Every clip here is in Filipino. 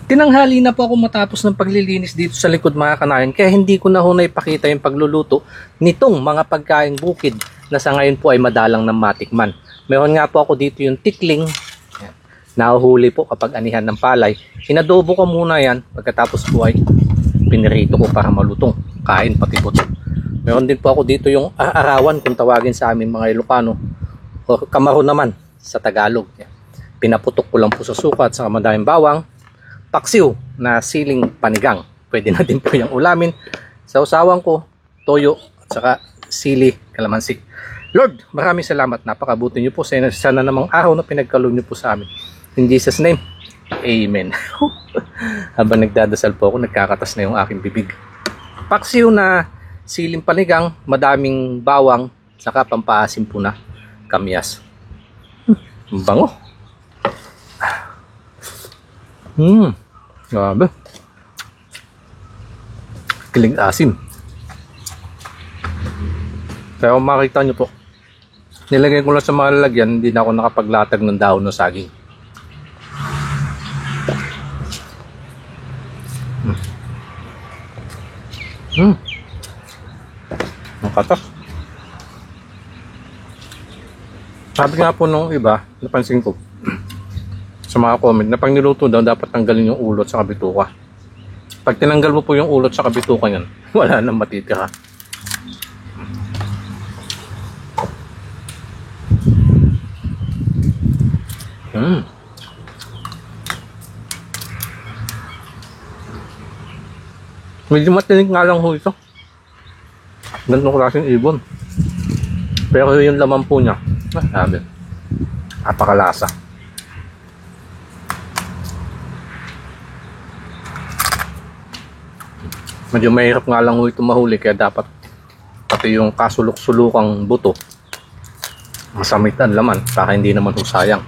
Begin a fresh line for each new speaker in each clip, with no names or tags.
Tinanghali na po ako matapos ng paglilinis dito sa likod mga kanayon, kaya hindi ko na ho naipakita yung pagluluto nitong mga pagkaing bukid na sa ngayon po ay madalang ng matikman. Meron nga po ako dito yung tikling, nahuhuli po kapag anihan ng palay. Inadobo ko muna yan, pagkatapos po ay pinirito ko para malutong, kain pati buto. Meron din po ako dito yung arawan kung tawagin sa amin mga Ilocano, o kamaro naman sa Tagalog. Pinaputok ko lang po sa suka at saka madaming bawang. Paksiw na siling panigang, pwede na din po yung ulamin. Sa usawan ko, toyo at saka sili, kalamansi. Lord, maraming salamat, napakabuti niyo po. Sana namang araw na pinagkaloob niyo po sa amin. In Jesus name, Amen. Habang nagdadasal po ako, nagkakatas na yung aking bibig. Paksiw na siling panigang, madaming bawang, saka pampaasim po na kamyas. Bango. Grabe. Kilig asim. Kaya kung makita nyo po, nilagay ko lang sa mga lalagyan, hindi na ako nakapaglatag ng dahon ng saging. Ang katas. Sabi nga po nung iba, napansin ko sa mga comment na pag niluto daw dapat tanggalin yung ulot sa kabituka. Pag tinanggal mo po yung ulot sa kabituka yan, wala nang matitira. Medyo matinig nga lang ho ito. Ganitong klaseng ibon. Pero yung laman po niya, sabi, napakalasa. Medyo mahirap nga lang ito mahuli, kaya dapat pati yung kasulok-sulukang buto masamit ang laman para hindi naman sayang.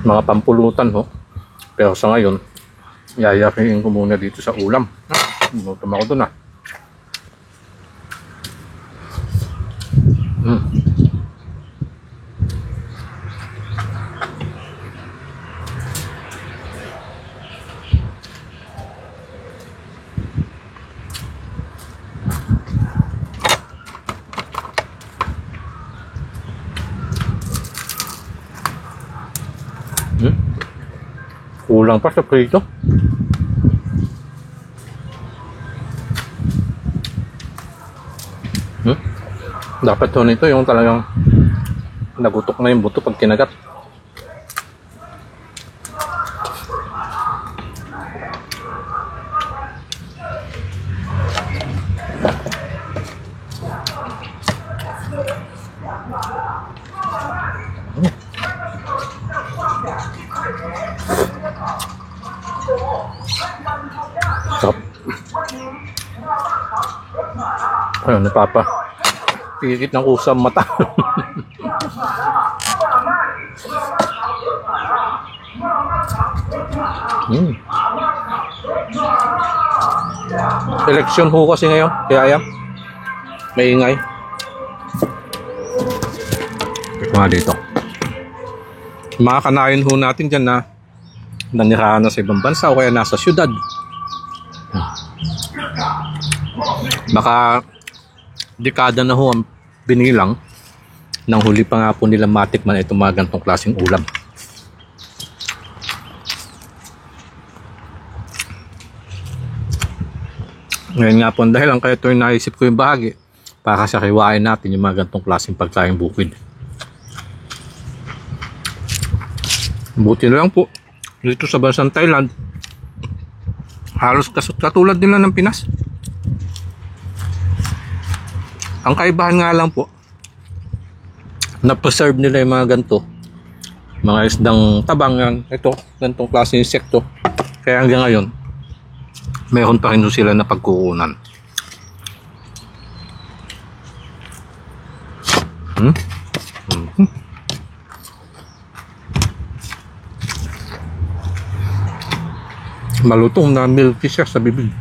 Mga pampulutan ho, pero sa ngayon yayakiin ko muna dito sa ulam. Gutom ako dun . Kulang pa sa prito. Dapat to nito yung talagang nagutok na yung buto pag kinagat. Sarap. Ayun, napapa. Pikit ng usam mata. Eleksyon ho kasi ngayon, kaya may ingay. Ito nga dito. Mga kanayon ho natin dyan na nanirahan na sa ibang bansa o kaya nasa syudad. Baka dekada na ho ang binilang nang huli pa nga po nila matikman itong mga ganitong klaseng ulam. Ngayon nga po ang dahilan kaya ito yung naisip ko yung bahagi para sa kiwain natin yung mga ganitong klaseng pagkain bukid. Buti na lang po dito sa bansang Thailand, halos katulad nila ng Pinas. Ang kaibahan nga lang po, na-preserve nila yung mga ganito, mga isdang tabang yan, ito, ganitong klase insekto. Kaya hanggang ngayon, mayroon pa rin sila na pagkukunan. Malutong na milky siya sa bibig.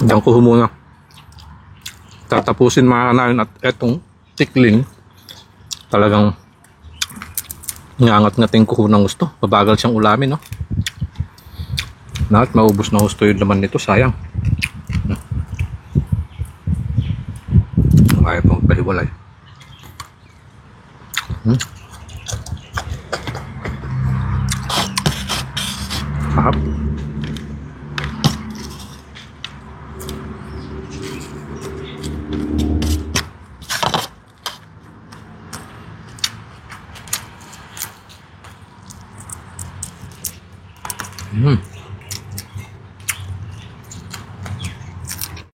Diyan ko muna tatapusin mga kanayon at etong tikling talagang ngangat-ngating ko ng gusto. Pabagal siyang ulamin, no? At maubos na gusto yung laman nito, sayang. Ayaw pang pahiwalay. Sarap. Mm.